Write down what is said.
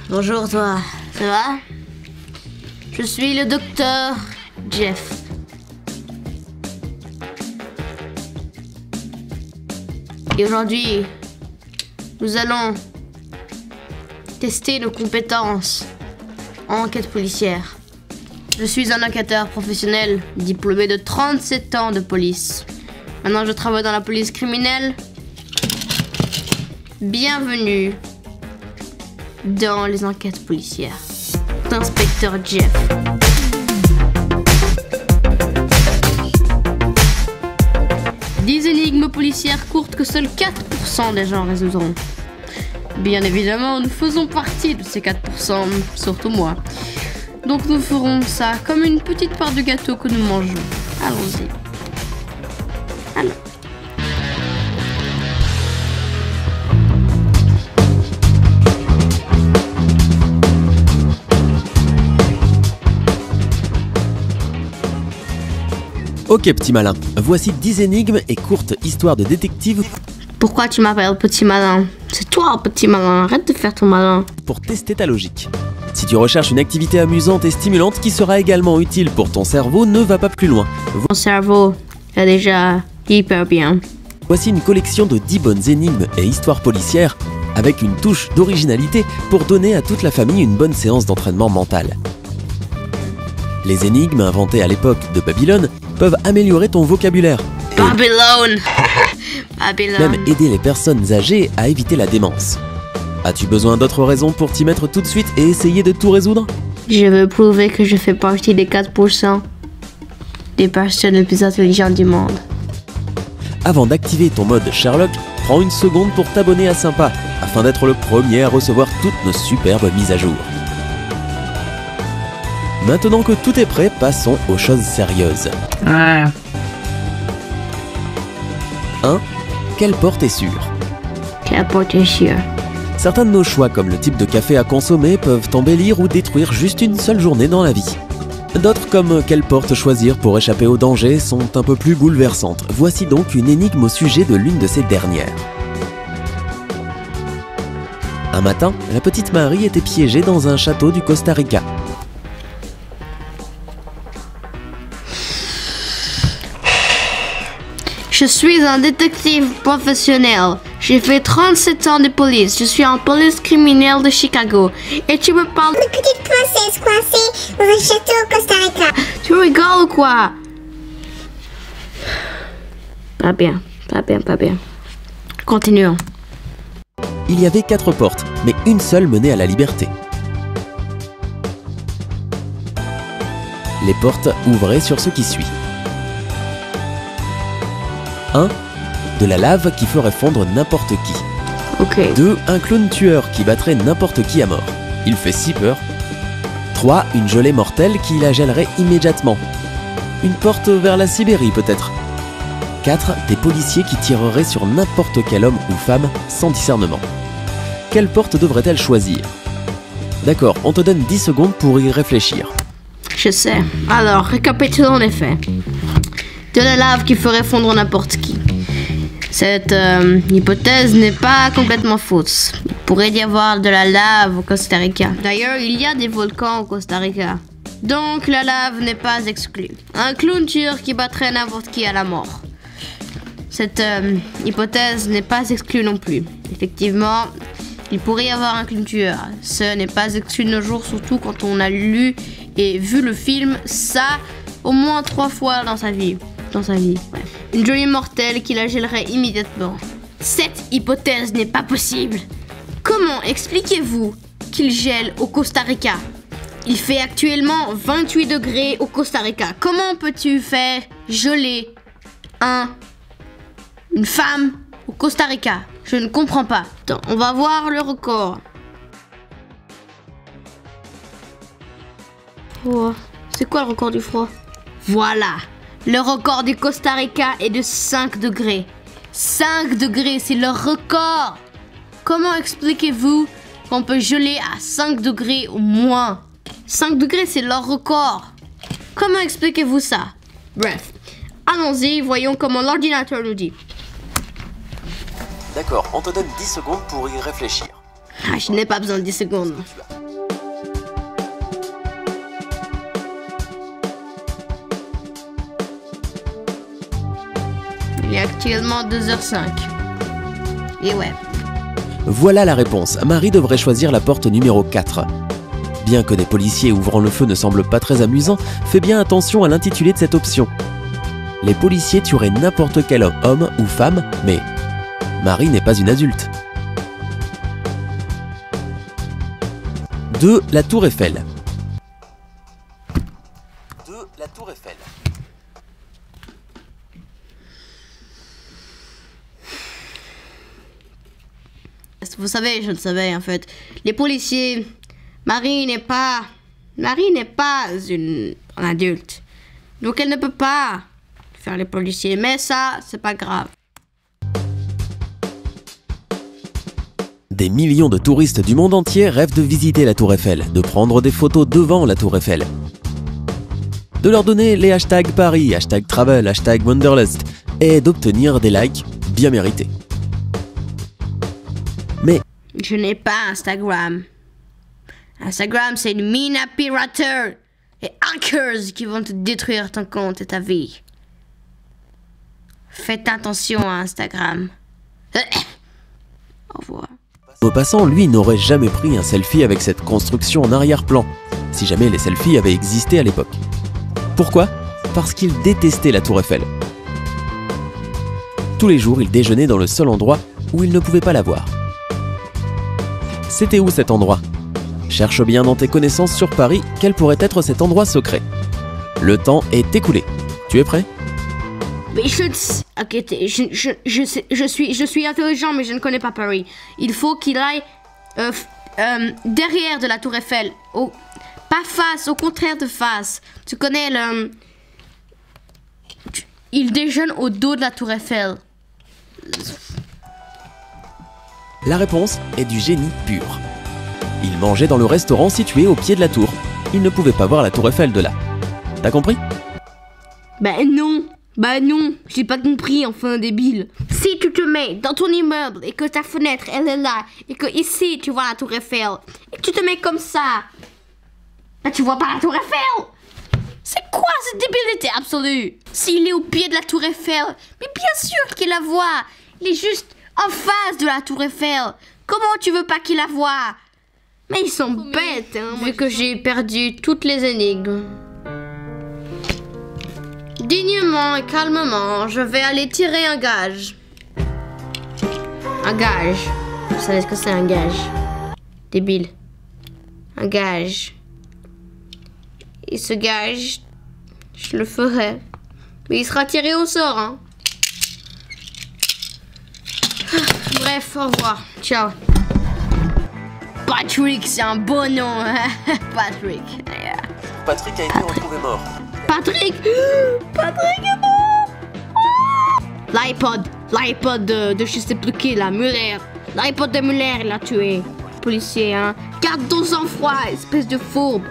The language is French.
Bonjour toi, ça va? Je suis le docteur Jeff. Et aujourd'hui, nous allons tester nos compétences en enquête policière. Je suis un enquêteur professionnel, diplômé de 37 ans de police. Maintenant, je travaille dans la police criminelle. Bienvenue dans les enquêtes policières. Inspecteur Jeff. Dix énigmes policières courtes que seuls 4% des gens résoudront. Bien évidemment, nous faisons partie de ces 4%, surtout moi. Donc nous ferons ça comme une petite part de gâteau que nous mangeons. Allons-y. Alors. Ok petit malin, voici 10 énigmes et courtes histoires de détective Pourquoi tu m'appelles petit malin? C'est toi petit malin, arrête de faire ton malin. pour tester ta logique. Si tu recherches une activité amusante et stimulante qui sera également utile pour ton cerveau, ne va pas plus loin. Mon cerveau est déjà hyper bien. Voici une collection de 10 bonnes énigmes et histoires policières avec une touche d'originalité pour donner à toute la famille une bonne séance d'entraînement mental. Les énigmes inventées à l'époque de Babylone peuvent améliorer ton vocabulaire. Babylone. Babylone. Même aider les personnes âgées à éviter la démence. As-tu besoin d'autres raisons pour t'y mettre tout de suite et essayer de tout résoudre? Je veux prouver que je fais partie des 4% des personnes les plus intelligentes du monde. Avant d'activer ton mode Sherlock, prends une seconde pour t'abonner à Sympa, afin d'être le premier à recevoir toutes nos superbes mises à jour. Maintenant que tout est prêt, passons aux choses sérieuses. 1. Quelle porte est sûre? Quelle porte est sûre? Certains de nos choix, comme le type de café à consommer, peuvent embellir ou détruire juste une seule journée dans la vie. D'autres, comme quelle porte choisir pour échapper au danger, sont un peu plus bouleversantes. Voici donc une énigme au sujet de l'une de ces dernières. Un matin, la petite Marie était piégée dans un château du Costa Rica. Je suis un détective professionnel. J'ai fait 37 ans de police. Je suis en police criminelle de Chicago. Et tu me parles Une petite princesse coincée dans un château au Costa Rica. Tu rigoles ou quoi? Pas bien, pas bien, pas bien. Continuons. Il y avait 4 portes, mais une seule menait à la liberté. Les portes ouvraient sur ce qui suit. 1. De la lave qui ferait fondre n'importe qui. Ok. 2. Un clown tueur qui battrait n'importe qui à mort. Il fait si peur. 3. Une gelée mortelle qui la gèlerait immédiatement. Une porte vers la Sibérie peut-être. 4. Des policiers qui tireraient sur n'importe quel homme ou femme sans discernement. Quelle porte devrait-elle choisir? D'accord, on te donne 10 secondes pour y réfléchir. Je sais. Alors, récapitulons en effet. De la lave qui ferait fondre n'importe qui. Cette hypothèse n'est pas complètement fausse. Il pourrait y avoir de la lave au Costa Rica. D'ailleurs, il y a des volcans au Costa Rica. Donc, la lave n'est pas exclue. Un clown tueur qui battrait n'importe qui à la mort. Cette hypothèse n'est pas exclue non plus. Effectivement, il pourrait y avoir un clown tueur. Ce n'est pas exclu de nos jours, surtout quand on a lu et vu le film ça au moins 3 fois dans sa vie. Ouais. Une gelée mortelle qui la gèlerait immédiatement. Cette hypothèse n'est pas possible. Comment expliquez-vous qu'il gèle au Costa Rica? Il fait actuellement 28 degrés au Costa Rica. Comment peux-tu faire geler une femme au Costa Rica? Je ne comprends pas. Attends, on va voir le record. Oh, c'est quoi le record du froid? Voilà. Le record du Costa Rica est de 5 degrés. 5 degrés, c'est le record. Comment expliquez-vous qu'on peut geler à 5 degrés au moins? 5 degrés, c'est leur record. Comment expliquez-vous ça? Bref, allons-y, voyons comment l'ordinateur nous dit. D'accord, on te donne 10 secondes pour y réfléchir. Ah, je n'ai pas besoin de 10 secondes. Il est actuellement 2h05. Et ouais. Voilà la réponse. Marie devrait choisir la porte numéro 4. Bien que des policiers ouvrant le feu ne semblent pas très amusants, fais bien attention à l'intitulé de cette option. Les policiers tueraient n'importe quel homme ou femme, mais Marie n'est pas une adulte. 2. La Tour Eiffel. 2. La Tour Eiffel. Vous savez, je le savais en fait. Les policiers, Marie n'est pas une adulte. Donc elle ne peut pas faire les policiers. Mais ça, c'est pas grave. Des millions de touristes du monde entier rêvent de visiter la Tour Eiffel, de prendre des photos devant la Tour Eiffel, de leur donner les hashtags Paris, hashtag Travel, hashtag Wanderlust et d'obtenir des likes bien mérités. Mais je n'ai pas Instagram. Instagram, c'est une mine à pirateurs et hackers qui vont te détruire ton compte et ta vie. Faites attention à Instagram. Au revoir. Maupassant, lui, n'aurait jamais pris un selfie avec cette construction en arrière-plan, si jamais les selfies avaient existé à l'époque. Pourquoi? Parce qu'il détestait la Tour Eiffel. Tous les jours, il déjeunait dans le seul endroit où il ne pouvait pas la voir. C'était où cet endroit? Cherche bien dans tes connaissances sur Paris quel pourrait être cet endroit secret. Le temps est écoulé. Tu es prêt? Mais je suis intelligent, mais je ne connais pas Paris. Il faut qu'il aille derrière de la Tour Eiffel. Pas face, au contraire de face. Tu connais le... Il déjeune au dos de la Tour Eiffel. La réponse est du génie pur. Il mangeait dans le restaurant situé au pied de la tour. Il ne pouvait pas voir la Tour Eiffel de là. T'as compris? Ben non, j'ai pas compris, enfin débile. Si tu te mets dans ton immeuble et que ta fenêtre elle est là et que ici tu vois la Tour Eiffel et que tu te mets comme ça, ben tu vois pas la Tour Eiffel. C'est quoi cette débilité absolue? S'il est au pied de la Tour Eiffel, mais bien sûr qu'il la voit. Il est juste en face de la Tour Eiffel. Comment tu veux pas qu'il la voie? Mais ils sont bêtes, hein. Vu que j'ai perdu toutes les énigmes. Dignement et calmement, je vais aller tirer un gage. Un gage. Vous savez ce que c'est un gage? Débile. Un gage. Et ce gage, je le ferai. Mais il sera tiré au sort, hein. Bref, au revoir. Ciao. Patrick, c'est un beau nom. Patrick. Patrick a été retrouvé mort. Patrick est mort. L'iPod de je sais plus qui, là, Muller. L'iPod de Muller, il l'a tué. Policier, hein. Garde ton sang-froid, espèce de fourbe.